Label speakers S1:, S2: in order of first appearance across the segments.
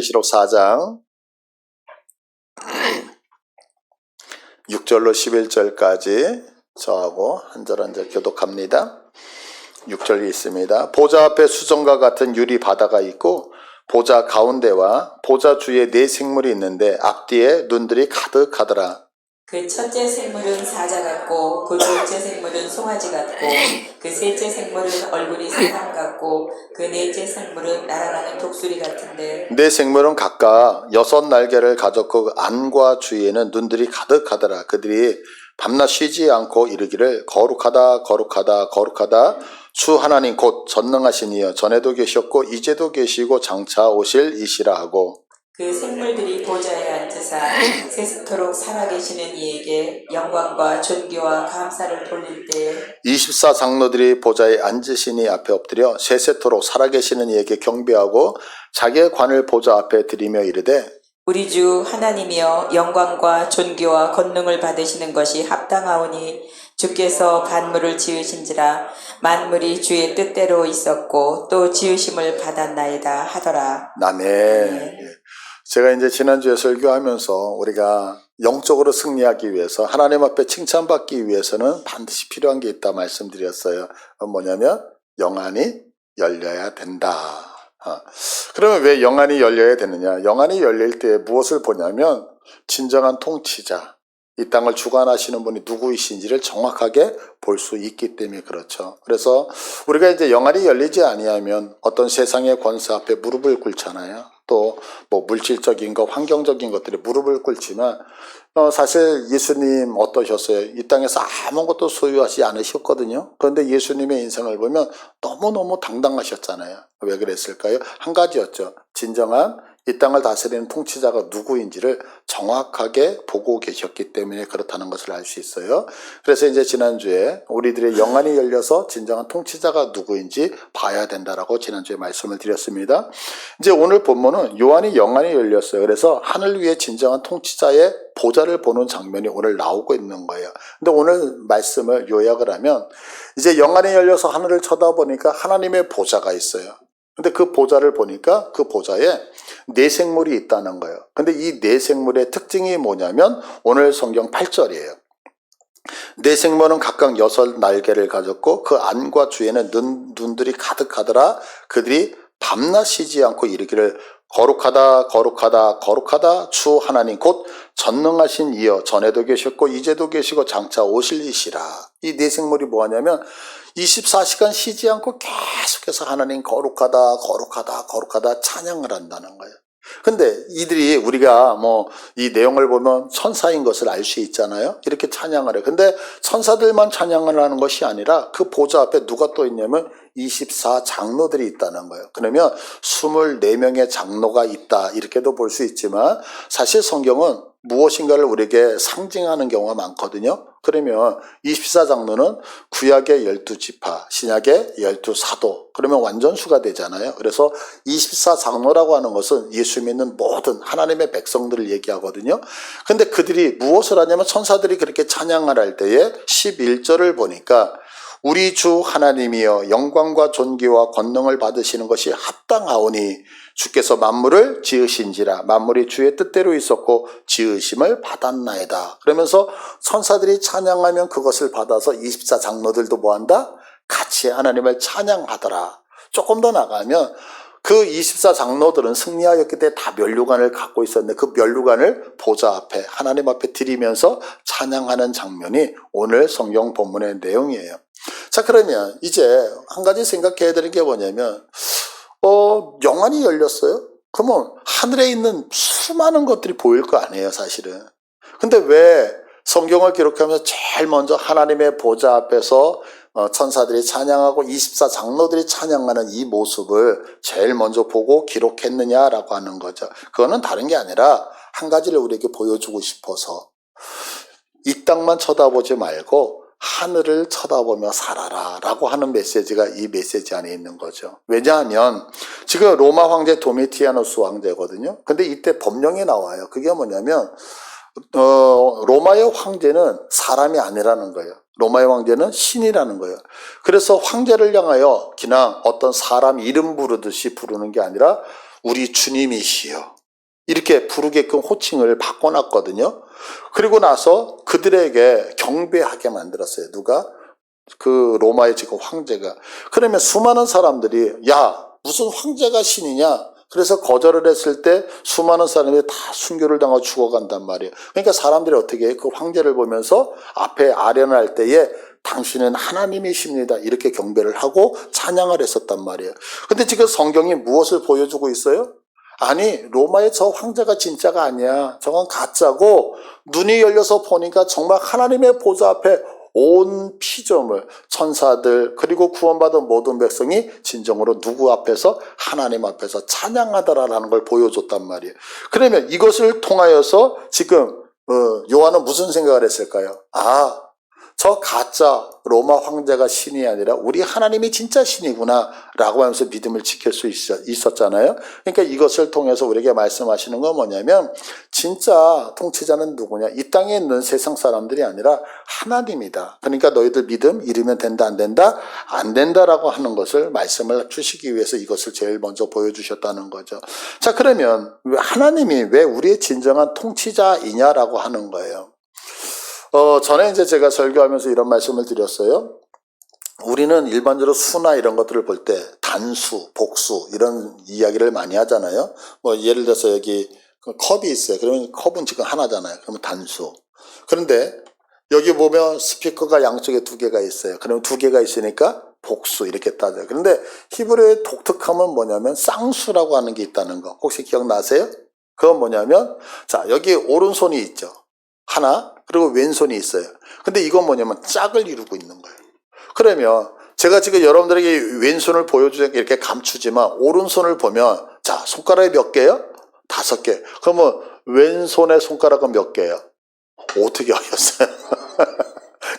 S1: 계시록 4장 6절로 11절까지 저하고 한 절 한 절 교독합니다. 6절이 있습니다. 보좌 앞에 수정과 같은 유리 바다가 있고 보좌 가운데와 보좌 주위에 네 생물이 있는데 앞뒤에 눈들이 가득하더라.
S2: 그 첫째 생물은 사자 같고 그 둘째 생물은 송아지 같고 그 셋째 생물은 얼굴이 사람 같고 그 넷째 생물은 날아가는 독수리 같은데
S1: 네 생물은 각각 6날개를 가졌고 그 안과 주위에는 눈들이 가득하더라. 그들이 밤낮 쉬지 않고 이르기를 거룩하다 거룩하다 거룩하다 주 하나님 곧 전능하신 이여 전에도 계셨고 이제도 계시고 장차 오실 이시라 하고
S2: 그 생물들이 보좌에 앉으사 세세토록 살아계시는 이에게 영광과 존귀와 감사를 돌릴 때
S1: 24장로들이 보좌에 앉으시니 앞에 엎드려 세세토록 살아계시는 이에게 경배하고 자기의 관을 보좌 앞에 드리며 이르되
S2: 우리 주 하나님이여 영광과 존귀와 권능을 받으시는 것이 합당하오니 주께서 만물을 지으신지라 만물이 주의 뜻대로 있었고 또 지으심을 받았나이다 하더라.
S1: 아멘. 제가 이제 지난주에 설교하면서 우리가 영적으로 승리하기 위해서 하나님 앞에 칭찬받기 위해서는 반드시 필요한 게 있다 말씀드렸어요. 뭐냐면 영안이 열려야 된다. 그러면 왜 영안이 열려야 되느냐? 영안이 열릴 때 무엇을 보냐면 진정한 통치자, 이 땅을 주관하시는 분이 누구이신지를 정확하게 볼 수 있기 때문에 그렇죠. 그래서 우리가 이제 영안이 열리지 아니하면 어떤 세상의 권세 앞에 무릎을 꿇잖아요. 또 뭐 물질적인 것, 환경적인 것들에 무릎을 꿇지만 사실 예수님 어떠셨어요? 이 땅에서 아무것도 소유하지 않으셨거든요. 그런데 예수님의 인생을 보면 너무너무 당당하셨잖아요. 왜 그랬을까요? 한 가지였죠. 진정한 이 땅을 다스리는 통치자가 누구인지를 정확하게 보고 계셨기 때문에 그렇다는 것을 알 수 있어요. 그래서 이제 지난주에 우리들의 영안이 열려서 진정한 통치자가 누구인지 봐야 된다라고 지난주에 말씀을 드렸습니다. 이제 오늘 본문은 요한이 영안이 열렸어요. 그래서 하늘 위에 진정한 통치자의 보좌를 보는 장면이 오늘 나오고 있는 거예요. 근데 오늘 말씀을 요약을 하면 이제 영안이 열려서 하늘을 쳐다보니까 하나님의 보좌가 있어요. 근데 그 보좌를 보니까 그 보좌에 네 생물이 있다는 거예요. 근데 이 네 생물의 특징이 뭐냐면 오늘 성경 8절이에요. 네 생물은 각각 6날개를 가졌고 그 안과 주에는 눈들이 가득하더라. 그들이 밤낮 쉬지 않고 이르기를 거룩하다 거룩하다 거룩하다 주 하나님 곧 전능하신 이여 전에도 계셨고 이제도 계시고 장차 오실 이시라. 이 네 생물이 뭐하냐면 24시간 쉬지 않고 계속해서 하나님 거룩하다 거룩하다 거룩하다 찬양을 한다는 거예요. 근데 이들이 우리가 뭐 이 내용을 보면 천사인 것을 알 수 있잖아요. 이렇게 찬양을 해요. 근데 천사들만 찬양을 하는 것이 아니라 그 보좌 앞에 누가 또 있냐면 24장로들이 있다는 거예요. 그러면 24명의 장로가 있다 이렇게도 볼 수 있지만 사실 성경은 무엇인가를 우리에게 상징하는 경우가 많거든요. 그러면 24장로는 구약의 12지파, 신약의 12사도, 그러면 완전수가 되잖아요. 그래서 24장로라고 하는 것은 예수 믿는 모든 하나님의 백성들을 얘기하거든요. 근데 그들이 무엇을 하냐면 천사들이 그렇게 찬양을 할 때에 11절을 보니까 우리 주 하나님이여 영광과 존귀와 권능을 받으시는 것이 합당하오니 주께서 만물을 지으신지라 만물이 주의 뜻대로 있었고 지으심을 받았나이다. 그러면서 천사들이 찬양하면 그것을 받아서 24장로들도 뭐한다? 같이 하나님을 찬양하더라. 조금 더 나가면 그 24장로들은 승리하였기 때문에 다 면류관을 갖고 있었는데 그 면류관을 보좌 앞에 하나님 앞에 드리면서 찬양하는 장면이 오늘 성경 본문의 내용이에요. 자, 그러면 이제 한 가지 생각해야 되는 게 뭐냐면 영안이 열렸어요? 그러면 하늘에 있는 수많은 것들이 보일 거 아니에요, 사실은. 근데 왜 성경을 기록하면서 제일 먼저 하나님의 보좌 앞에서 천사들이 찬양하고 24장로들이 찬양하는 이 모습을 제일 먼저 보고 기록했느냐라고 하는 거죠. 그거는 다른 게 아니라 한 가지를 우리에게 보여주고 싶어서 이 땅만 쳐다보지 말고 하늘을 쳐다보며 살아라 라고 하는 메시지가 이 메시지 안에 있는 거죠. 왜냐하면 지금 로마 황제 도미티아누스 황제거든요. 근데 이때 법령이 나와요. 그게 뭐냐면 로마의 황제는 사람이 아니라는 거예요. 로마의 황제는 신이라는 거예요. 그래서 황제를 향하여 그냥 어떤 사람 이름 부르듯이 부르는 게 아니라 우리 주님이시여. 이렇게 부르게끔 호칭을 바꿔놨거든요. 그리고 나서 그들에게 경배하게 만들었어요. 누가? 그 로마의 지금 황제가. 그러면 수많은 사람들이 야, 무슨 황제가 신이냐? 그래서 거절을 했을 때 수많은 사람들이 다 순교를 당하고 죽어간단 말이에요. 그러니까 사람들이 어떻게 해요? 그 황제를 보면서 앞에 아련할 때에 당신은 하나님이십니다. 이렇게 경배를 하고 찬양을 했었단 말이에요. 근데 지금 성경이 무엇을 보여주고 있어요? 아니, 로마의 저 황제가 진짜가 아니야. 저건 가짜고, 눈이 열려서 보니까 정말 하나님의 보좌 앞에 온 피조물, 천사들, 그리고 구원받은 모든 백성이 진정으로 누구 앞에서? 하나님 앞에서 찬양하더라라는 걸 보여줬단 말이에요. 그러면 이것을 통하여서 지금 요한은 무슨 생각을 했을까요? 아, 저 가짜 로마 황제가 신이 아니라 우리 하나님이 진짜 신이구나 라고 하면서 믿음을 지킬 수 있었잖아요. 그러니까 이것을 통해서 우리에게 말씀하시는 건 뭐냐면 진짜 통치자는 누구냐? 이 땅에 있는 세상 사람들이 아니라 하나님이다. 그러니까 너희들 믿음 잃으면 된다 안 된다? 안 된다라고 하는 것을 말씀을 주시기 위해서 이것을 제일 먼저 보여주셨다는 거죠. 자, 그러면 하나님이 왜 우리의 진정한 통치자이냐라고 하는 거예요. 전에 이제 제가 설교하면서 이런 말씀을 드렸어요. 우리는 일반적으로 수나 이런 것들을 볼 때 단수, 복수 이런 이야기를 많이 하잖아요. 뭐 예를 들어서 여기 컵이 있어요. 그러면 컵은 지금 하나잖아요. 그러면 단수. 그런데 여기 보면 스피커가 양쪽에 두 개가 있어요. 그러면 두 개가 있으니까 복수 이렇게 따져요. 그런데 히브리어의 독특함은 뭐냐면 쌍수라고 하는 게 있다는 거. 혹시 기억나세요? 그건 뭐냐면 자, 여기 오른손이 있죠. 하나, 그리고 왼손이 있어요. 근데 이건 뭐냐면 짝을 이루고 있는 거예요. 그러면 제가 지금 여러분들에게 왼손을 보여주니까 이렇게 감추지만 오른손을 보면 자, 손가락이 몇 개예요? 5개. 그러면 왼손의 손가락은 몇 개예요? 어떻게 하셨어요?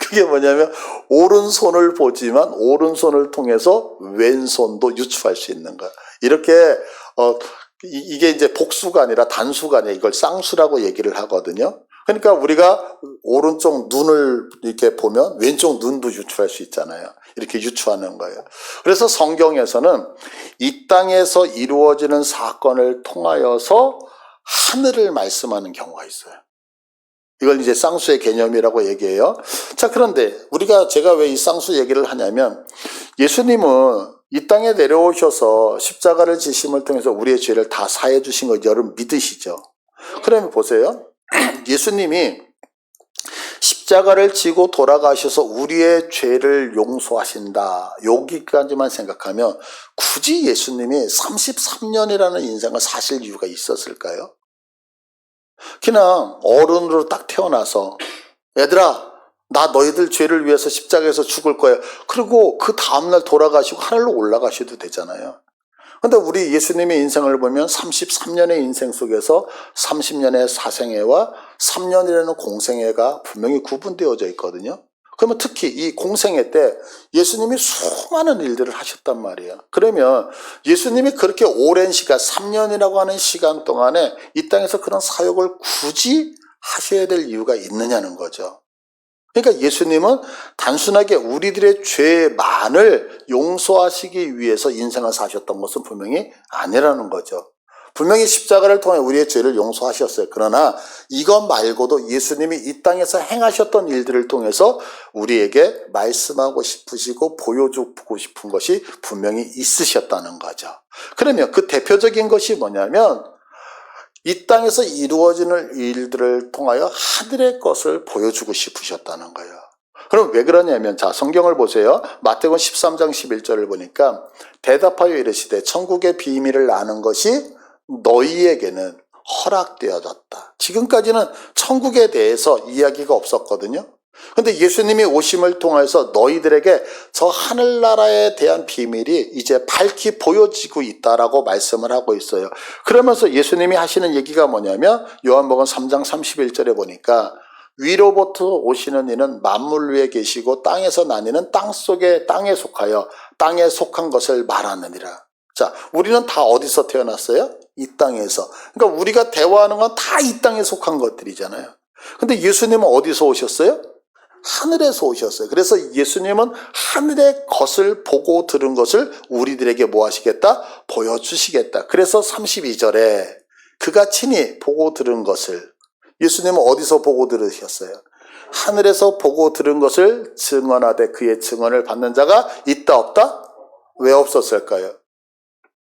S1: 그게 뭐냐면 오른손을 보지만 오른손을 통해서 왼손도 유추할 수 있는 거예요. 이렇게 이게 이제 복수가 아니라 단수가 아니라 이걸 쌍수라고 얘기를 하거든요. 그러니까 우리가 오른쪽 눈을 이렇게 보면 왼쪽 눈도 유추할 수 있잖아요. 이렇게 유추하는 거예요. 그래서 성경에서는 이 땅에서 이루어지는 사건을 통하여서 하늘을 말씀하는 경우가 있어요. 이걸 이제 쌍수의 개념이라고 얘기해요. 자, 그런데 제가 왜 이 쌍수 얘기를 하냐면 예수님은 이 땅에 내려오셔서 십자가를 지심을 통해서 우리의 죄를 다 사해 주신 걸 여러분 믿으시죠? 그러면 보세요. 예수님이 십자가를 지고 돌아가셔서 우리의 죄를 용서하신다. 여기까지만 생각하면 굳이 예수님이 33년이라는 인생을 사실 이유가 있었을까요? 그냥 어른으로 딱 태어나서 얘들아, 나 너희들 죄를 위해서 십자가에서 죽을 거야. 그리고 그 다음날 돌아가시고 하늘로 올라가셔도 되잖아요. 근데 우리 예수님의 인생을 보면 33년의 인생 속에서 30년의 사생애와 3년이라는 공생애가 분명히 구분되어져 있거든요. 그러면 특히 이 공생애 때 예수님이 수많은 일들을 하셨단 말이에요. 그러면 예수님이 그렇게 오랜 시간, 3년이라고 하는 시간 동안에 이 땅에서 그런 사역을 굳이 하셔야 될 이유가 있느냐는 거죠. 그러니까 예수님은 단순하게 우리들의 죄만을 용서하시기 위해서 인생을 사셨던 것은 분명히 아니라는 거죠. 분명히 십자가를 통해 우리의 죄를 용서하셨어요. 그러나 이것 말고도 예수님이 이 땅에서 행하셨던 일들을 통해서 우리에게 말씀하고 싶으시고 보여주고 싶은 것이 분명히 있으셨다는 거죠. 그러면 그 대표적인 것이 뭐냐면 이 땅에서 이루어지는 일들을 통하여 하늘의 것을 보여주고 싶으셨다는 거예요. 그럼 왜 그러냐면 자, 성경을 보세요. 마태복음 13장 11절을 보니까 대답하여 이르시되 천국의 비밀을 아는 것이 너희에게는 허락되어졌다. 지금까지는 천국에 대해서 이야기가 없었거든요. 근데 예수님이 오심을 통해서 너희들에게 저 하늘나라에 대한 비밀이 이제 밝히 보여지고 있다라고 말씀을 하고 있어요. 그러면서 예수님이 하시는 얘기가 뭐냐면 요한복음 3장 31절에 보니까 위로부터 오시는 이는 만물 위에 계시고 땅에서 나니는 땅에 속하여 땅에 속한 것을 말하느니라. 자, 우리는 다 어디서 태어났어요? 이 땅에서. 그러니까 우리가 대화하는 건 다 이 땅에 속한 것들이잖아요. 근데 예수님은 어디서 오셨어요? 하늘에서 오셨어요. 그래서 예수님은 하늘의 것을 보고 들은 것을 우리들에게 뭐 하시겠다? 보여주시겠다. 그래서 32절에 그가 친히 보고 들은 것을, 예수님은 어디서 보고 들으셨어요? 하늘에서 보고 들은 것을 증언하되 그의 증언을 받는 자가 있다 없다? 왜 없었을까요?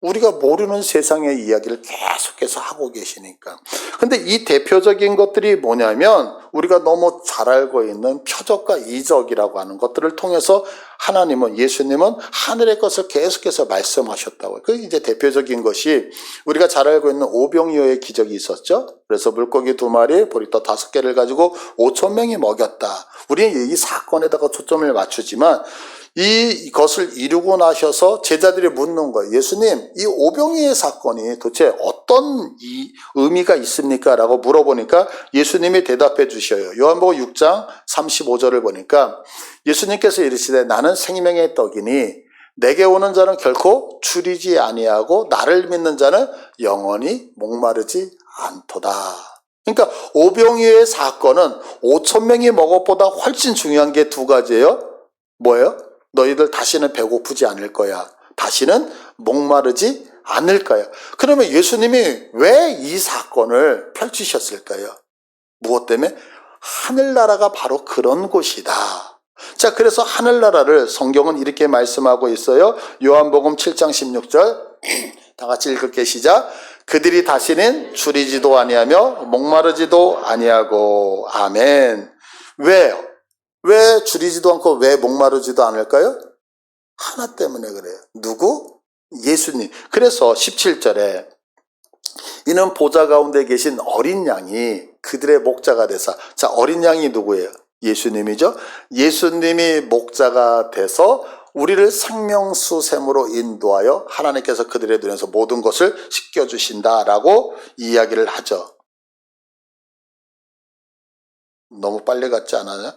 S1: 우리가 모르는 세상의 이야기를 계속해서 하고 계시니까. 근데 이 대표적인 것들이 뭐냐면 우리가 너무 잘 알고 있는 표적과 이적이라고 하는 것들을 통해서 하나님은, 예수님은 하늘의 것을 계속해서 말씀하셨다고요. 그 이제 대표적인 것이 우리가 잘 알고 있는 오병이어의 기적이 있었죠. 그래서 물고기 2마리, 보리떡 5개를 가지고 5,000명이 먹였다. 우리는 이 사건에다가 초점을 맞추지만 이것을 이루고 나셔서 제자들이 묻는 거예요. 예수님, 이 오병이의 사건이 도대체 어떤 의미가 있습니까? 라고 물어보니까 예수님이 대답해 주셔요. 요한복음 6장 35절을 보니까 예수님께서 이르시되 나는 생명의 떡이니 내게 오는 자는 결코 줄이지 아니하고 나를 믿는 자는 영원히 목마르지 않도다. 그러니까 오병이의 사건은 5,000명이 먹었보다 훨씬 중요한 게 2가지예요. 뭐예요? 너희들 다시는 배고프지 않을 거야. 다시는 목마르지 않을 거야. 그러면 예수님이 왜 이 사건을 펼치셨을까요? 무엇 때문에? 하늘나라가 바로 그런 곳이다. 자, 그래서 하늘나라를 성경은 이렇게 말씀하고 있어요. 요한복음 7장 16절 다 같이 읽을게. 시작. 그들이 다시는 줄이지도 아니하며 목마르지도 아니하고. 아멘. 왜요? 왜 줄이지도 않고 왜 목마르지도 않을까요? 하나 때문에 그래요. 누구? 예수님. 그래서 17절에 이는 보좌 가운데 계신 어린 양이 그들의 목자가 되사. 자, 어린 양이 누구예요? 예수님이죠. 예수님이 목자가 돼서 우리를 생명수샘으로 인도하여 하나님께서 그들의 눈에서 모든 것을 씻겨주신다라고 이야기를 하죠. 너무 빨리 갔지 않아요?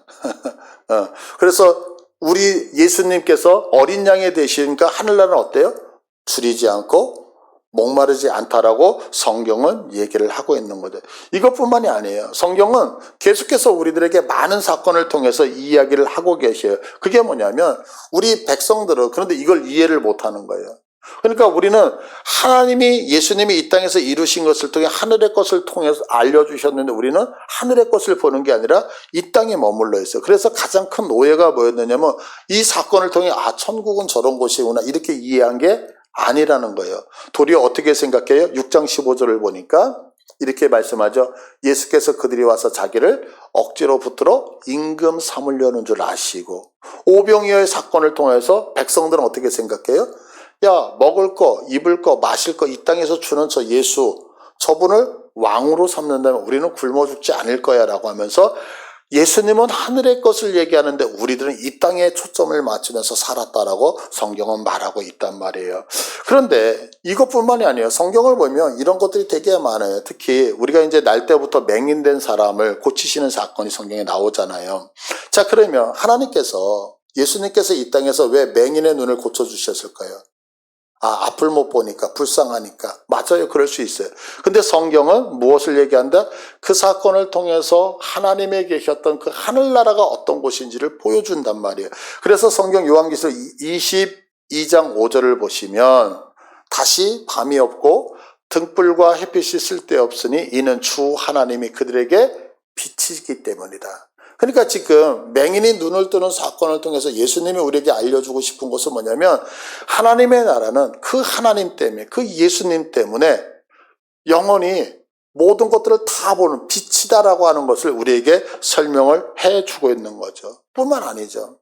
S1: 그래서 우리 예수님께서 어린 양이 되시니까 하늘나라는 어때요? 줄이지 않고 목마르지 않다라고 성경은 얘기를 하고 있는 거죠. 이것뿐만이 아니에요. 성경은 계속해서 우리들에게 많은 사건을 통해서 이 이야기를 하고 계셔요. 그게 뭐냐면 우리 백성들은 그런데 이걸 이해를 못하는 거예요. 그러니까 우리는 하나님이, 예수님이 이 땅에서 이루신 것을 통해 하늘의 것을 통해서 알려주셨는데 우리는 하늘의 것을 보는 게 아니라 이 땅에 머물러 있어요. 그래서 가장 큰 오해가 뭐였느냐면 이 사건을 통해 천국은 저런 곳이구나 이렇게 이해한 게 아니라는 거예요. 도리어 어떻게 생각해요? 6장 15절을 보니까 이렇게 말씀하죠. 예수께서 그들이 와서 자기를 억지로 붙들어 임금 삼으려는 줄 아시고. 오병이어의 사건을 통해서 백성들은 어떻게 생각해요? 야, 먹을 거, 입을 거, 마실 거 이 땅에서 주는 저 예수, 저분을 왕으로 삼는다면 우리는 굶어 죽지 않을 거야 라고 하면서 예수님은 하늘의 것을 얘기하는데 우리들은 이 땅에 초점을 맞추면서 살았다라고 성경은 말하고 있단 말이에요. 그런데 이것뿐만이 아니에요. 성경을 보면 이런 것들이 되게 많아요. 특히 우리가 이제 날 때부터 맹인된 사람을 고치시는 사건이 성경에 나오잖아요. 자, 그러면 하나님께서, 예수님께서 이 땅에서 왜 맹인의 눈을 고쳐주셨을까요? 앞을 못 보니까, 불쌍하니까. 맞아요. 그럴 수 있어요. 근데 성경은 무엇을 얘기한다? 그 사건을 통해서 하나님에 계셨던 그 하늘나라가 어떤 곳인지를 보여준단 말이에요. 그래서 성경 요한계시록 22장 5절을 보시면 다시 밤이 없고 등불과 햇빛이 쓸데없으니 이는 주 하나님이 그들에게 빛이기 때문이다. 그러니까 지금 맹인이 눈을 뜨는 사건을 통해서 예수님이 우리에게 알려주고 싶은 것은 뭐냐면 하나님의 나라는 그 하나님 때문에, 그 예수님 때문에 영원히 모든 것들을 다 보는 빛이다라고 하는 것을 우리에게 설명을 해주고 있는 거죠. 뿐만 아니죠.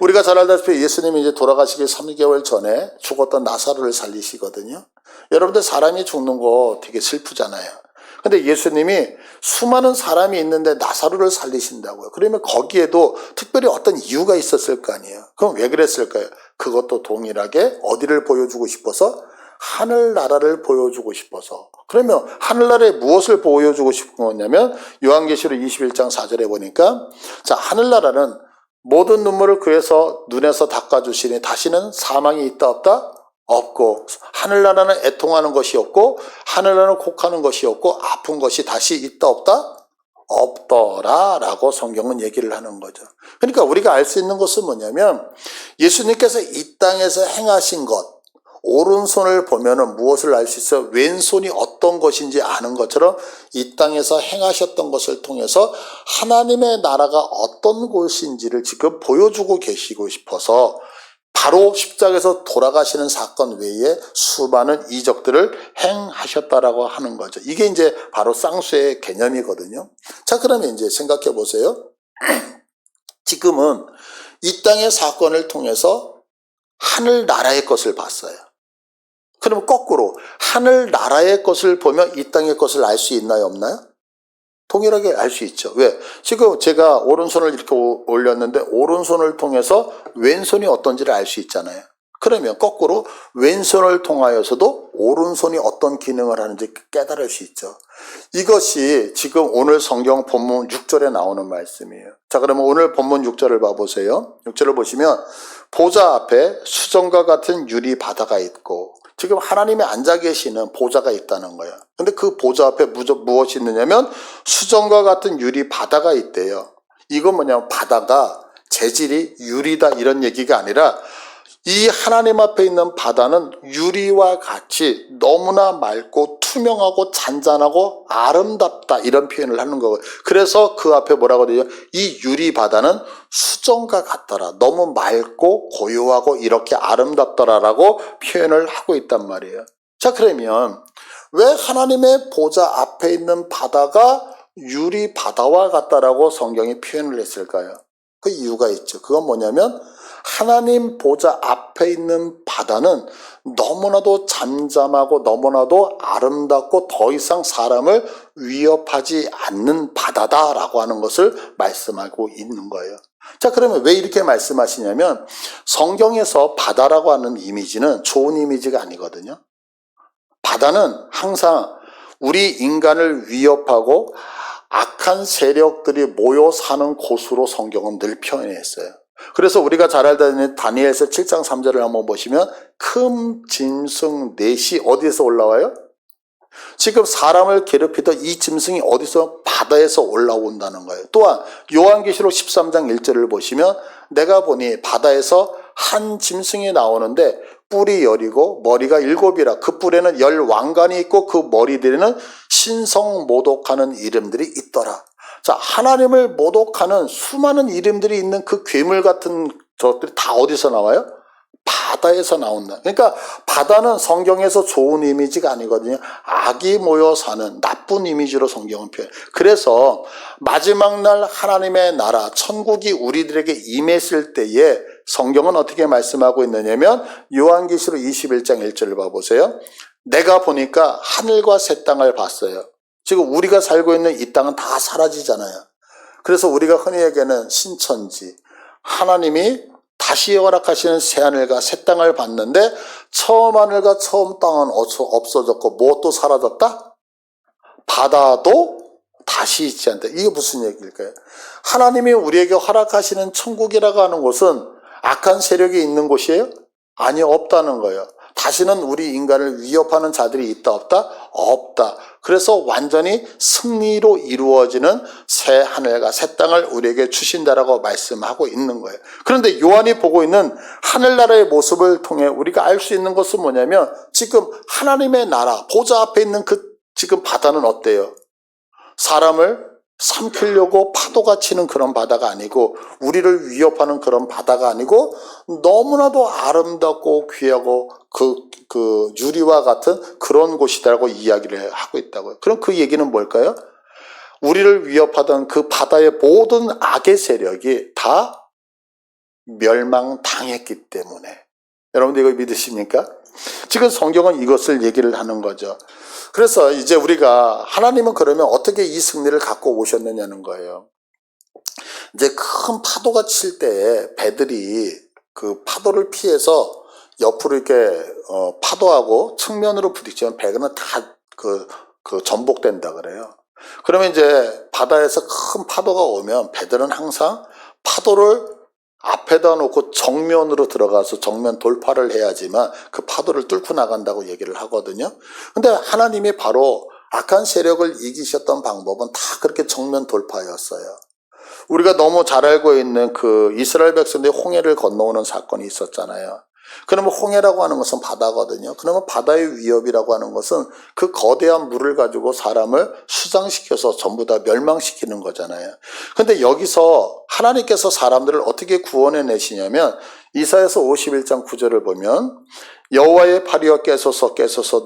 S1: 우리가 잘 알다시피 예수님이 이제 돌아가시기 3개월 전에 죽었던 나사로를 살리시거든요. 여러분들 사람이 죽는 거 되게 슬프잖아요. 근데 예수님이 수많은 사람이 있는데 나사로를 살리신다고요. 그러면 거기에도 특별히 어떤 이유가 있었을 거 아니에요. 그럼 왜 그랬을까요? 그것도 동일하게 어디를 보여주고 싶어서? 하늘나라를 보여주고 싶어서. 그러면 하늘나라에 무엇을 보여주고 싶은 거냐면 요한계시록 21장 4절에 보니까 자, 하늘나라는 모든 눈물을 그에서 눈에서 닦아주시니 다시는 사망이 있다 없다? 없고, 하늘나라는 애통하는 것이 없고, 하늘나라는 곡하는 것이 없고, 아픈 것이 다시 있다 없다? 없더라라고 성경은 얘기를 하는 거죠. 그러니까 우리가 알 수 있는 것은 뭐냐면 예수님께서 이 땅에서 행하신 것, 오른손을 보면은 무엇을 알 수 있어요? 왼손이 어떤 것인지 아는 것처럼 이 땅에서 행하셨던 것을 통해서 하나님의 나라가 어떤 곳인지를 지금 보여주고 계시고 싶어서 바로 십자가에서 돌아가시는 사건 외에 수많은 이적들을 행하셨다라고 하는 거죠. 이게 이제 바로 쌍수의 개념이거든요. 자, 그러면 이제 생각해 보세요. 지금은 이 땅의 사건을 통해서 하늘나라의 것을 봤어요. 그러면 거꾸로 하늘나라의 것을 보면 이 땅의 것을 알 수 있나요, 없나요? 동일하게 알 수 있죠. 왜? 지금 제가 오른손을 이렇게 올렸는데 오른손을 통해서 왼손이 어떤지를 알 수 있잖아요. 그러면 거꾸로 왼손을 통하여서도 오른손이 어떤 기능을 하는지 깨달을 수 있죠. 이것이 지금 오늘 성경 본문 6절에 나오는 말씀이에요. 자, 그러면 오늘 본문 6절을 봐보세요. 6절을 보시면 보좌 앞에 수정과 같은 유리 바다가 있고, 지금 하나님이 앉아 계시는 보좌가 있다는 거예요. 근데 그 보좌 앞에 무엇이 있느냐면 수정과 같은 유리 바다가 있대요. 이건 뭐냐면 바다가 재질이 유리다 이런 얘기가 아니라 이 하나님 앞에 있는 바다는 유리와 같이 너무나 맑고 투명하고 잔잔하고 아름답다 이런 표현을 하는 거고요. 그래서 그 앞에 뭐라고 되죠? 이 유리 바다는 수정과 같더라. 너무 맑고 고요하고 이렇게 아름답더라라고 표현을 하고 있단 말이에요. 자, 그러면 왜 하나님의 보좌 앞에 있는 바다가 유리 바다와 같다라고 성경이 표현을 했을까요? 그 이유가 있죠. 그건 뭐냐면 하나님 보좌 앞에 있는 바다는 너무나도 잠잠하고 너무나도 아름답고 더 이상 사람을 위협하지 않는 바다다라고 하는 것을 말씀하고 있는 거예요. 자, 그러면 왜 이렇게 말씀하시냐면 성경에서 바다라고 하는 이미지는 좋은 이미지가 아니거든요. 바다는 항상 우리 인간을 위협하고 악한 세력들이 모여 사는 곳으로 성경은 늘 표현했어요. 그래서 우리가 잘 알다는 다니엘서 7장 3절을 한번 보시면 큰 짐승 넷이 어디에서 올라와요? 지금 사람을 괴롭히던 이 짐승이 어디서? 바다에서 올라온다는 거예요. 또한 요한계시록 13장 1절을 보시면 내가 보니 바다에서 한 짐승이 나오는데 뿔이 10이고 머리가 7이라 그 뿔에는 10 왕관이 있고 그 머리들에는 신성 모독하는 이름들이 있더라. 자, 하나님을 모독하는 수많은 이름들이 있는 그 괴물 같은 저것들이 다 어디서 나와요? 바다에서 나온다. 그러니까 바다는 성경에서 좋은 이미지가 아니거든요. 악이 모여 사는 나쁜 이미지로 성경은 표현. 그래서 마지막 날 하나님의 나라 천국이 우리들에게 임했을 때에 성경은 어떻게 말씀하고 있느냐면 요한계시록 21장 1절을 봐보세요. 내가 보니까 하늘과 새 땅을 봤어요. 지금 우리가 살고 있는 이 땅은 다 사라지잖아요. 그래서 우리가 흔히 얘기하는 신천지, 하나님이 다시 허락하시는 새하늘과 새 땅을 봤는데 처음 하늘과 처음 땅은 없어졌고 무엇도 사라졌다? 바다도 다시 있지 않다. 이게 무슨 얘기일까요? 하나님이 우리에게 허락하시는 천국이라고 하는 곳은 악한 세력이 있는 곳이에요? 아니요, 없다는 거예요. 다시는 우리 인간을 위협하는 자들이 있다 없다? 없다. 그래서 완전히 승리로 이루어지는 새 하늘과 새 땅을 우리에게 주신다라고 말씀하고 있는 거예요. 그런데 요한이 보고 있는 하늘나라의 모습을 통해 우리가 알 수 있는 것은 뭐냐면 지금 하나님의 나라 보좌 앞에 있는 그 지금 바다는 어때요? 사람을 삼키려고 파도가 치는 그런 바다가 아니고 우리를 위협하는 그런 바다가 아니고 너무나도 아름답고 귀하고 그 유리와 같은 그런 곳이다라고 이야기를 하고 있다고요. 그럼 그 얘기는 뭘까요? 우리를 위협하던 그 바다의 모든 악의 세력이 다 멸망당했기 때문에. 여러분들 이거 믿으십니까? 지금 성경은 이것을 얘기를 하는 거죠. 그래서 이제 우리가 하나님은 그러면 어떻게 이 승리를 갖고 오셨느냐는 거예요. 이제 큰 파도가 칠 때 배들이 그 파도를 피해서 옆으로 이렇게 파도하고 측면으로 부딪히면 배는 다 전복된다 그래요. 그러면 이제 바다에서 큰 파도가 오면 배들은 항상 파도를 앞에다 놓고 정면으로 들어가서 정면 돌파를 해야지만 그 파도를 뚫고 나간다고 얘기를 하거든요. 근데 하나님이 바로 악한 세력을 이기셨던 방법은 다 그렇게 정면 돌파였어요. 우리가 너무 잘 알고 있는 그 이스라엘 백성들이 홍해를 건너오는 사건이 있었잖아요. 그러면 홍해라고 하는 것은 바다거든요. 그러면 바다의 위협이라고 하는 것은 그 거대한 물을 가지고 사람을 수장시켜서 전부 다 멸망시키는 거잖아요. 근데 여기서 하나님께서 사람들을 어떻게 구원해 내시냐면 이사야서 51장 9절을 보면 여호와의 팔이여 깨소서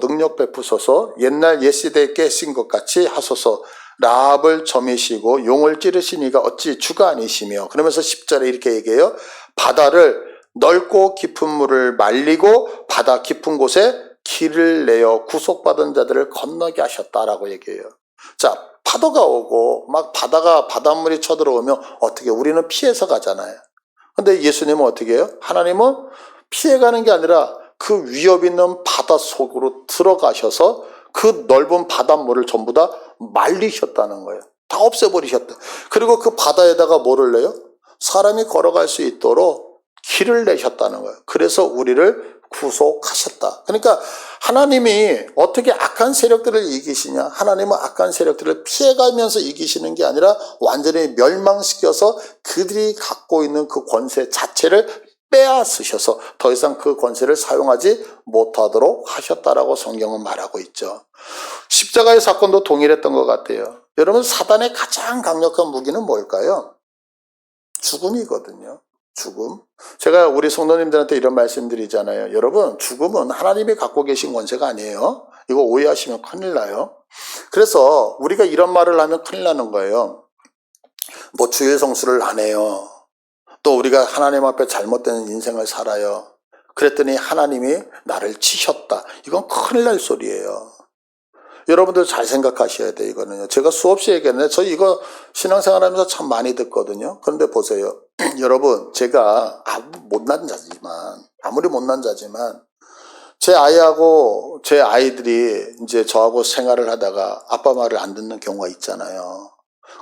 S1: 능력 베푸소서 옛날 옛시대에 깨신 것 같이 하소서 라합을 점이시고 용을 찌르신 이가 어찌 주가 아니시며 그러면서 10절에 이렇게 얘기해요. 바다를 넓고 깊은 물을 말리고 바다 깊은 곳에 길을 내어 구속받은 자들을 건너게 하셨다라고 얘기해요. 자, 파도가 오고 막 바닷물이 쳐들어오면 어떻게 우리는 피해서 가잖아요. 근데 예수님은 어떻게 해요? 하나님은 피해가는 게 아니라 그 위협 있는 바다 속으로 들어가셔서 그 넓은 바닷물을 전부 다 말리셨다는 거예요. 다 없애버리셨다. 그리고 그 바다에다가 뭐를 내요? 사람이 걸어갈 수 있도록 길을 내셨다는 거예요. 그래서 우리를 구속하셨다. 그러니까 하나님이 어떻게 악한 세력들을 이기시냐? 하나님은 악한 세력들을 피해가면서 이기시는 게 아니라 완전히 멸망시켜서 그들이 갖고 있는 그 권세 자체를 빼앗으셔서 더 이상 그 권세를 사용하지 못하도록 하셨다라고 성경은 말하고 있죠. 십자가의 사건도 동일했던 것 같아요. 여러분, 사단의 가장 강력한 무기는 뭘까요? 죽음이거든요. 죽음. 제가 우리 성도님들한테 이런 말씀드리잖아요. 여러분, 죽음은 하나님이 갖고 계신 권세가 아니에요. 이거 오해하시면 큰일 나요. 그래서 우리가 이런 말을 하면 큰일 나는 거예요. 뭐 주일 성수를 안 해요. 또 우리가 하나님 앞에 잘못된 인생을 살아요. 그랬더니 하나님이 나를 치셨다. 이건 큰일 날 소리예요. 여러분들 잘 생각하셔야 돼요. 이거는요. 제가 수없이 얘기했는데 저 이거 신앙생활하면서 참 많이 듣거든요. 그런데 보세요. 여러분, 제가 아무리 못난 자지만 제 아이하고 제 아이들이 이제 저하고 생활을 하다가 아빠 말을 안 듣는 경우가 있잖아요.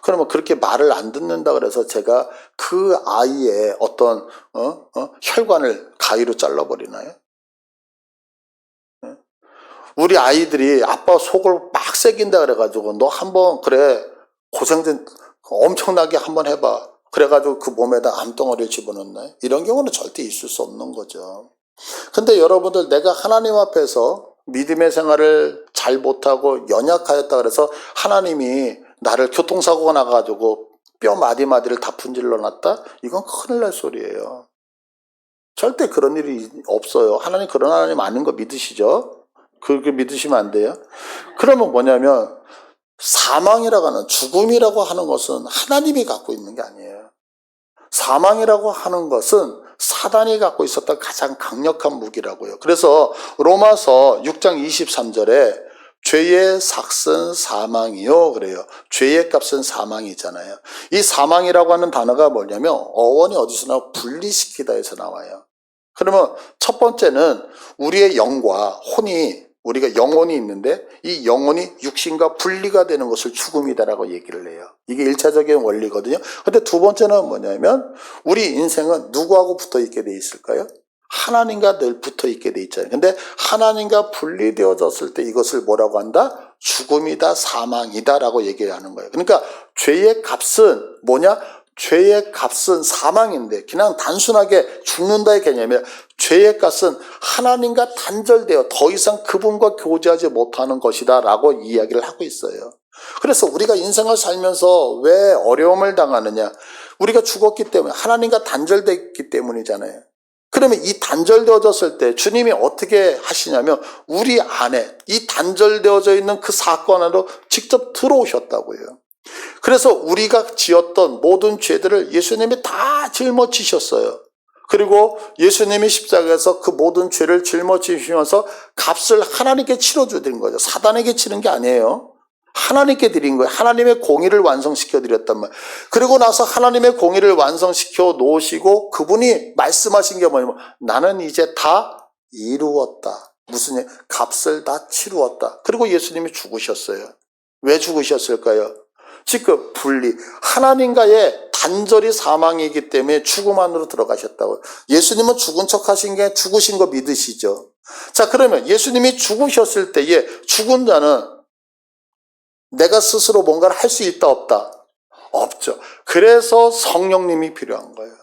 S1: 그러면 그렇게 말을 안 듣는다 그래서 제가 그 아이의 어떤 혈관을 가위로 잘라버리나요? 우리 아이들이 아빠 속을 막 새긴다 그래가지고 너 한번 그래 고생 좀 엄청나게 한번 해봐. 그래가지고 그 몸에다 암덩어리를 집어넣나요? 이런 경우는 절대 있을 수 없는 거죠. 근데 여러분들, 내가 하나님 앞에서 믿음의 생활을 잘 못하고 연약하였다 그래서 하나님이 나를 교통사고가 나가지고 뼈 마디마디를 다 분질러 놨다? 이건 큰일 날 소리예요. 절대 그런 일이 없어요. 하나님 그런 하나님 아닌 거 믿으시죠? 그렇게 믿으시면 안 돼요. 그러면 뭐냐면 사망이라고 하는, 죽음이라고 하는 것은 하나님이 갖고 있는 게 아니에요. 사망이라고 하는 것은 사단이 갖고 있었던 가장 강력한 무기라고요. 그래서 로마서 6장 23절에 죄의 삭은 사망이요 그래요. 죄의 값은 사망이잖아요. 이 사망이라고 하는 단어가 뭐냐면 어원이 어디서 나와? 분리시키다에서 나와요. 그러면 첫 번째는 우리의 영과 혼이, 우리가 영혼이 있는데 이 영혼이 육신과 분리가 되는 것을 죽음이다라고 얘기를 해요. 이게 1차적인 원리거든요. 근데 두 번째는 뭐냐면 우리 인생은 누구하고 붙어 있게 돼 있을까요? 하나님과 늘 붙어 있게 돼 있잖아요. 근데 하나님과 분리되어졌을 때 이것을 뭐라고 한다? 죽음이다, 사망이다라고 얘기하는 거예요. 그러니까 죄의 값은 뭐냐? 죄의 값은 사망인데 그냥 단순하게 죽는다의 개념이 아니라 죄의 값은 하나님과 단절되어 더 이상 그분과 교제하지 못하는 것이다 라고 이야기를 하고 있어요. 그래서 우리가 인생을 살면서 왜 어려움을 당하느냐? 우리가 죽었기 때문에, 하나님과 단절됐기 때문이잖아요. 그러면 이 단절되어졌을 때 주님이 어떻게 하시냐면 우리 안에 이 단절되어져 있는 그 사건 안으로 직접 들어오셨다고요. 그래서 우리가 지었던 모든 죄들을 예수님이 다 짊어지셨어요. 그리고 예수님이 십자가에서 그 모든 죄를 짊어지시면서 값을 하나님께 치러주는 거죠. 사단에게 치른 게 아니에요. 하나님께 드린 거예요. 하나님의 공의를 완성시켜 드렸단 말이에요. 그리고 나서 하나님의 공의를 완성시켜 놓으시고 그분이 말씀하신 게 뭐냐면 나는 이제 다 이루었다. 무슨 일? 값을 다 치루었다. 그리고 예수님이 죽으셨어요. 왜 죽으셨을까요? 지금 분리, 하나님과의 단절이 사망이기 때문에 죽음 안으로 들어가셨다고. 예수님은 죽은 척 하신 게 죽으신 거 믿으시죠? 자, 그러면 예수님이 죽으셨을 때에 죽은 자는 내가 스스로 뭔가를 할 수 있다 없다? 없죠. 그래서 성령님이 필요한 거예요.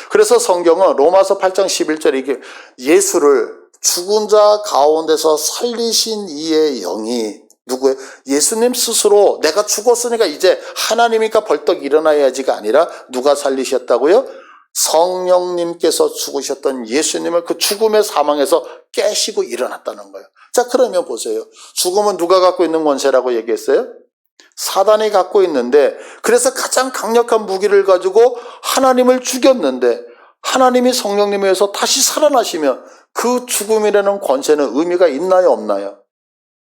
S1: 그래서 성경은 로마서 8장 11절에 이게 예수를 죽은 자 가운데서 살리신 이의 영이 누구예요? 예수님 스스로 내가 죽었으니까 이제 하나님이니까 벌떡 일어나야지가 아니라 누가 살리셨다고요? 성령님께서 죽으셨던 예수님을 그 죽음의 사망에서 깨시고 일어났다는 거예요. 자, 그러면 보세요. 죽음은 누가 갖고 있는 권세라고 얘기했어요? 사단이 갖고 있는데, 그래서 가장 강력한 무기를 가지고 하나님을 죽였는데 하나님이 성령님에 의해서 다시 살아나시면 그 죽음이라는 권세는 의미가 있나요, 없나요?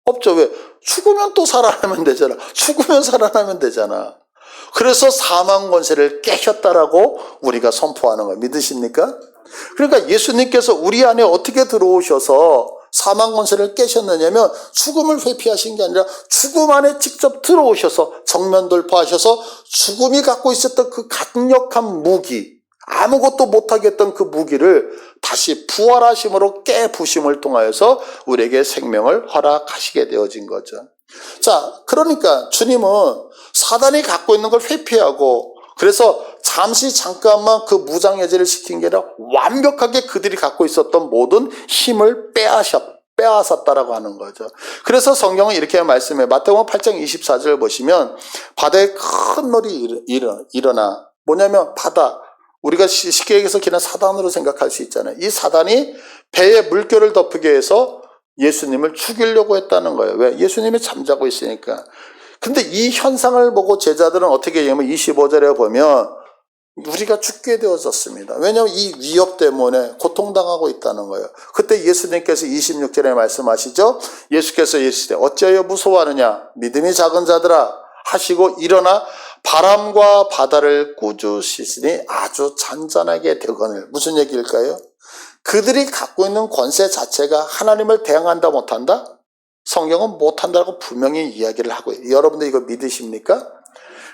S1: 없죠. 왜? 죽으면 또 살아나면 되잖아. 죽으면 살아나면 되잖아. 그래서 사망 권세를 깨셨다라고 우리가 선포하는 거예요. 믿으십니까? 그러니까 예수님께서 우리 안에 어떻게 들어오셔서 사망 권세를 깨셨느냐면 죽음을 회피하신 게 아니라 죽음 안에 직접 들어오셔서 정면 돌파하셔서 죽음이 갖고 있었던 그 강력한 무기, 아무것도 못하게 했던 그 무기를 다시 부활하심으로 깨부심을 통하여서 우리에게 생명을 허락하시게 되어진 거죠. 자, 그러니까 주님은 사단이 갖고 있는 걸 회피하고, 그래서 잠깐만 그 무장해제를 시킨 게 아니라 완벽하게 그들이 갖고 있었던 모든 힘을 빼앗았다라고 하는 거죠. 그래서 성경은 이렇게 말씀해요. 마태복음 8장 24절 보시면 바다에 큰 놀이 일어나, 뭐냐면 바다, 우리가 쉽게 얘기해서 그냥 사단으로 생각할 수 있잖아요. 이 사단이 배에 물결을 덮게 해서 예수님을 죽이려고 했다는 거예요. 왜? 예수님이 잠자고 있으니까. 근데 이 현상을 보고 제자들은 어떻게 얘기하면 25절에 보면 우리가 죽게 되어졌습니다. 왜냐하면 이 위협 때문에 고통당하고 있다는 거예요. 그때 예수님께서 26절에 말씀하시죠. 예수께서 이르시되 어찌하여 무서워하느냐, 믿음이 작은 자들아 하시고 일어나 바람과 바다를 꾸짖으시니 아주 잔잔하게 되거늘. 무슨 얘기일까요? 그들이 갖고 있는 권세 자체가 하나님을 대항한다 못한다? 성경은 못한다고 분명히 이야기를 하고 있어요. 여러분들 이거 믿으십니까?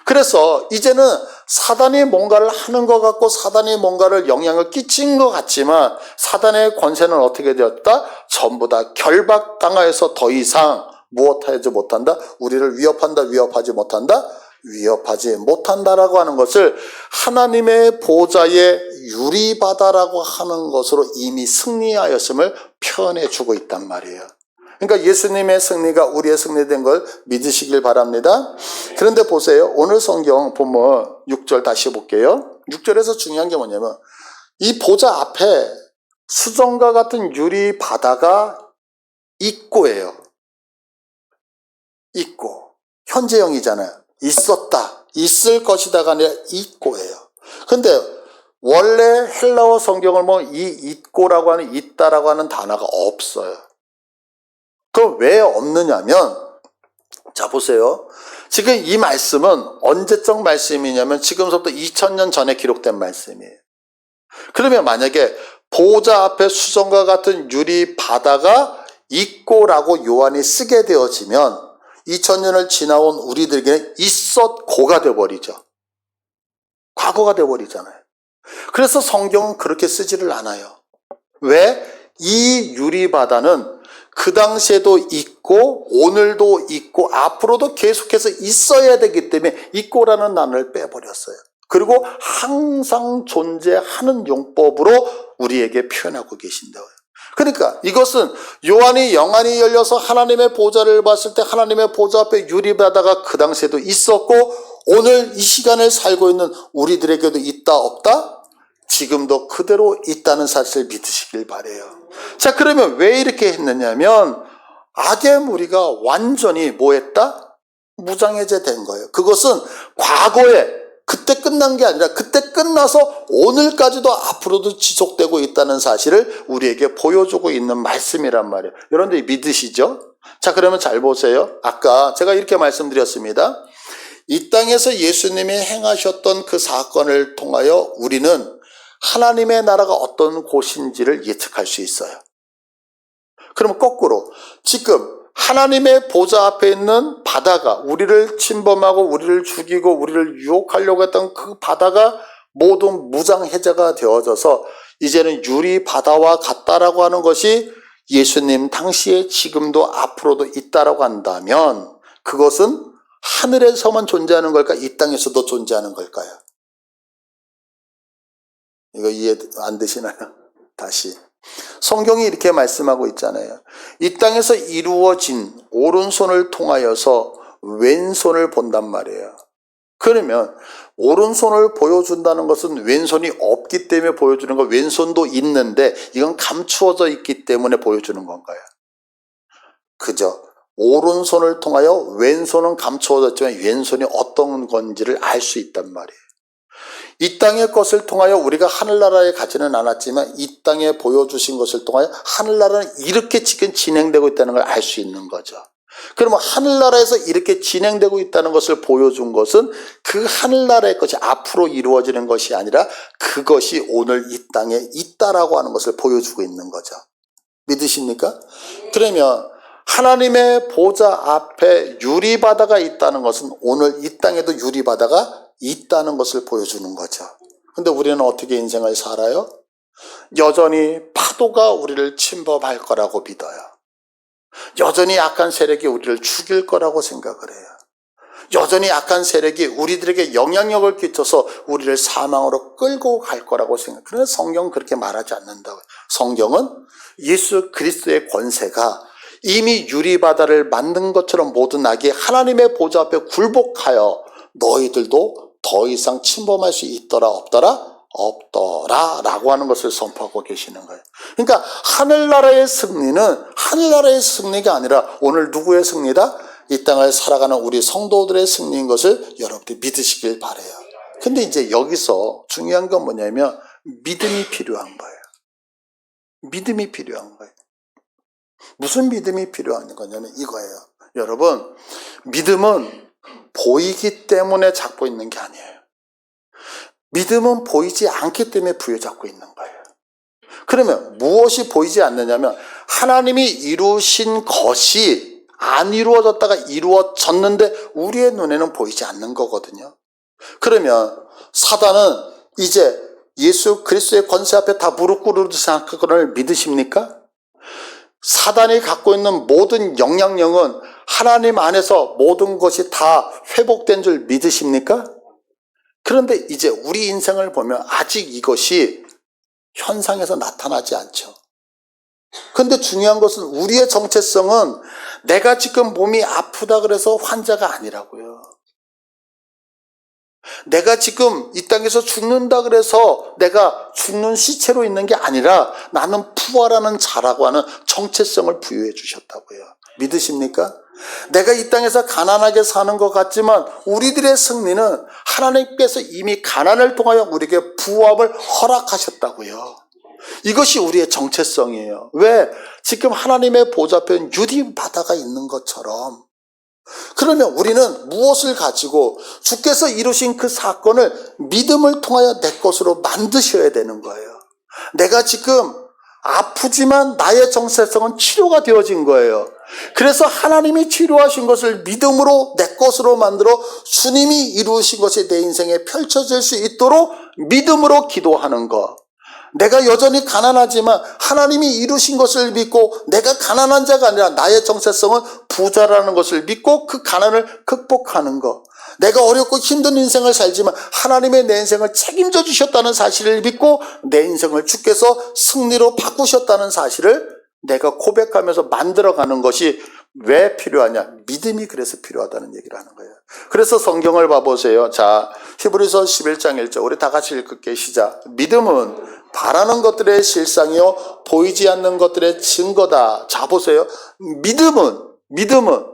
S1: 그래서 이제는 사단이 뭔가를 하는 것 같고 사단이 뭔가를 영향을 끼친 것 같지만 사단의 권세는 어떻게 되었다? 전부 다 결박당하여서 더 이상 무엇하지 못한다? 우리를 위협한다, 위협하지 못한다? 위협하지 못한다라고 하는 것을 하나님의 보좌의 유리바다라고 하는 것으로 이미 승리하였음을 표현해 주고 있단 말이에요. 그러니까 예수님의 승리가 우리의 승리된 걸 믿으시길 바랍니다. 그런데 보세요. 오늘 성경 보면 6절 다시 볼게요. 6절에서 중요한 게 뭐냐면 이 보좌 앞에 수정과 같은 유리 바다가 있고예요. 있고. 현재형이잖아요. 있었다. 있을 것이다가 아니라 있고예요. 근데 원래 헬라어 성경을 이 있고라고 하는 있다라고 하는 단어가 없어요. 그럼 왜 없느냐면, 자 보세요. 지금 이 말씀은 언제적 말씀이냐면 지금부터 2000년 전에 기록된 말씀이에요. 그러면 만약에 보좌 앞에 수정과 같은 유리 바다가 있고라고 요한이 쓰게 되어지면 2000년을 지나온 우리들에게는 있었고가 되어버리죠. 과거가 되어버리잖아요. 그래서 성경은 그렇게 쓰지를 않아요. 왜? 이 유리 바다는 그 당시에도 있고 오늘도 있고 앞으로도 계속해서 있어야 되기 때문에 있고라는 단어를 빼버렸어요. 그리고 항상 존재하는 용법으로 우리에게 표현하고 계신다고요. 그러니까 이것은 요한이 영안이 열려서 하나님의 보좌를 봤을 때 하나님의 보좌 앞에 유리바다가 그 당시에도 있었고 오늘 이 시간을 살고 있는 우리들에게도 있다 없다? 지금도 그대로 있다는 사실을 믿으시길 바라요. 자, 그러면 왜 이렇게 했느냐면 악의 무리가 완전히 뭐했다? 무장해제된 거예요. 그것은 과거에 그때 끝난 게 아니라 그때 끝나서 오늘까지도 앞으로도 지속되고 있다는 사실을 우리에게 보여주고 있는 말씀이란 말이에요. 여러분들 믿으시죠? 자, 그러면 잘 보세요. 아까 제가 이렇게 말씀드렸습니다. 이 땅에서 예수님이 행하셨던 그 사건을 통하여 우리는 하나님의 나라가 어떤 곳인지를 예측할 수 있어요. 그러면 거꾸로 지금 하나님의 보좌 앞에 있는 바다가 우리를 침범하고 우리를 죽이고 우리를 유혹하려고 했던 그 바다가 모든 무장해제가 되어져서 이제는 유리 바다와 같다라고 하는 것이 예수님 당시에 지금도 앞으로도 있다라고 한다면 그것은 하늘에서만 존재하는 걸까? 이 땅에서도 존재하는 걸까요? 이거 이해 안 되시나요? 다시. 성경이 이렇게 말씀하고 있잖아요. 이 땅에서 이루어진 오른손을 통하여서 왼손을 본단 말이에요. 그러면 오른손을 보여준다는 것은 왼손이 없기 때문에 보여주는 거, 왼손도 있는데 이건 감추어져 있기 때문에 보여주는 건가요? 그죠? 오른손을 통하여 왼손은 감추어졌지만 왼손이 어떤 건지를 알 수 있단 말이에요. 이 땅의 것을 통하여 우리가 하늘나라에 가지는 않았지만 이 땅에 보여주신 것을 통하여 하늘나라는 이렇게 지금 진행되고 있다는 걸 알 수 있는 거죠. 그러면 하늘나라에서 이렇게 진행되고 있다는 것을 보여준 것은 그 하늘나라의 것이 앞으로 이루어지는 것이 아니라 그것이 오늘 이 땅에 있다라고 하는 것을 보여주고 있는 거죠. 믿으십니까? 그러면 하나님의 보좌 앞에 유리바다가 있다는 것은 오늘 이 땅에도 유리바다가 있다는 것을 보여주는 거죠. 근데 우리는 어떻게 인생을 살아요? 여전히 파도가 우리를 침범할 거라고 믿어요. 여전히 약한 세력이 우리를 죽일 거라고 생각을 해요. 여전히 약한 세력이 우리들에게 영향력을 끼쳐서 우리를 사망으로 끌고 갈 거라고 생각해요. 그런데 성경은 그렇게 말하지 않는다고요. 성경은 예수 그리스도의 권세가 이미 유리바다를 만든 것처럼 모든 악이 하나님의 보좌 앞에 굴복하여 너희들도 더 이상 침범할 수 있더라 없더라? 없더라 라고 하는 것을 선포하고 계시는 거예요. 그러니까 하늘나라의 승리는 하늘나라의 승리가 아니라 오늘 누구의 승리다? 이 땅을 살아가는 우리 성도들의 승리인 것을 여러분들이 믿으시길 바라요. 근데 이제 여기서 중요한 건 뭐냐면 믿음이 필요한 거예요. 믿음이 필요한 거예요. 무슨 믿음이 필요한 거냐면 이거예요. 여러분, 믿음은 보이기 때문에 잡고 있는 게 아니에요. 믿음은 보이지 않기 때문에 부여잡고 있는 거예요. 그러면 무엇이 보이지 않느냐면 하나님이 이루신 것이 안 이루어졌다가 이루어졌는데 우리의 눈에는 보이지 않는 거거든요. 그러면 사단은 이제 예수 그리스도의 권세 앞에 다 무릎 꿇으듯이 생각하거를 믿으십니까? 사단이 갖고 있는 모든 영향력은 하나님 안에서 모든 것이 다 회복된 줄 믿으십니까? 그런데 이제 우리 인생을 보면 아직 이것이 현상에서 나타나지 않죠. 그런데 중요한 것은 우리의 정체성은 내가 지금 몸이 아프다 그래서 환자가 아니라고요. 내가 지금 이 땅에서 죽는다 그래서 내가 죽는 시체로 있는 게 아니라 나는 부활하는 자라고 하는 정체성을 부여해 주셨다고요. 믿으십니까? 내가 이 땅에서 가난하게 사는 것 같지만 우리들의 승리는 하나님께서 이미 가난을 통하여 우리에게 부활을 허락하셨다고요. 이것이 우리의 정체성이에요. 왜? 지금 하나님의 보좌 앞에 유리바다가 있는 것처럼. 그러면 우리는 무엇을 가지고 주께서 이루신 그 사건을 믿음을 통하여 내 것으로 만드셔야 되는 거예요. 내가 지금 아프지만 나의 정체성은 치료가 되어진 거예요. 그래서 하나님이 치료하신 것을 믿음으로 내 것으로 만들어 주님이 이루신 것이 내 인생에 펼쳐질 수 있도록 믿음으로 기도하는 것. 내가 여전히 가난하지만 하나님이 이루신 것을 믿고 내가 가난한 자가 아니라 나의 정체성은 부자라는 것을 믿고 그 가난을 극복하는 것. 내가 어렵고 힘든 인생을 살지만 하나님의 내 인생을 책임져 주셨다는 사실을 믿고 내 인생을 주께서 승리로 바꾸셨다는 사실을 내가 고백하면서 만들어가는 것이 왜 필요하냐? 믿음이 그래서 필요하다는 얘기를 하는 거예요. 그래서 성경을 봐보세요. 자, 히브리서 11장 1절 우리 다 같이 읽을게. 시작. 믿음은 바라는 것들의 실상이요 보이지 않는 것들의 증거다. 자, 보세요. 믿음은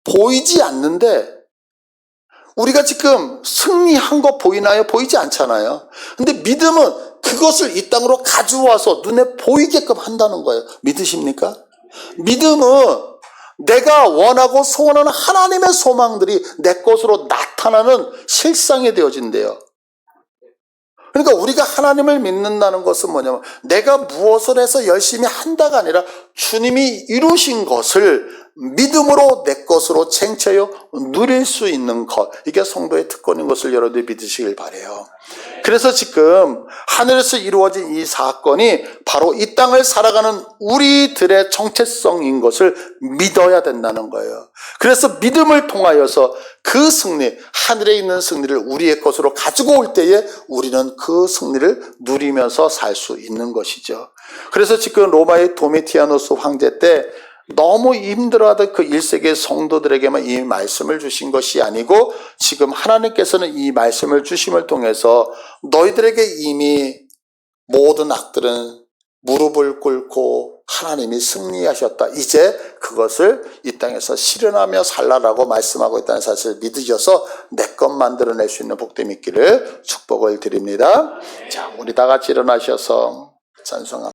S1: 보이지 않는데 우리가 지금 승리한 거 보이나요? 보이지 않잖아요. 근데 믿음은 그것을 이 땅으로 가져와서 눈에 보이게끔 한다는 거예요. 믿으십니까? 믿음은 내가 원하고 소원하는 하나님의 소망들이 내 것으로 나타나는 실상이 되어진대요. 그러니까 우리가 하나님을 믿는다는 것은 뭐냐면 내가 무엇을 해서 열심히 한다가 아니라 주님이 이루신 것을 믿음으로 내 것으로 쟁취하여 누릴 수 있는 것. 이게 성도의 특권인 것을 여러분들이 믿으시길 바라요. 그래서 지금 하늘에서 이루어진 이 사건이 바로 이 땅을 살아가는 우리들의 정체성인 것을 믿어야 된다는 거예요. 그래서 믿음을 통하여서 그 승리, 하늘에 있는 승리를 우리의 것으로 가지고 올 때에 우리는 그 승리를 누리면서 살 수 있는 것이죠. 그래서 지금 로마의 도미티아누스 황제 때 너무 힘들어하던 그 1세기 성도들에게만 이 말씀을 주신 것이 아니고 지금 하나님께서는 이 말씀을 주심을 통해서 너희들에게 이미 모든 악들은 무릎을 꿇고 하나님이 승리하셨다. 이제 그것을 이 땅에서 실현하며 살라라고 말씀하고 있다는 사실을 믿으셔서 내 것 만들어낼 수 있는 복됨이 있기를 축복을 드립니다. 자, 우리 다 같이 일어나셔서 찬송합니다.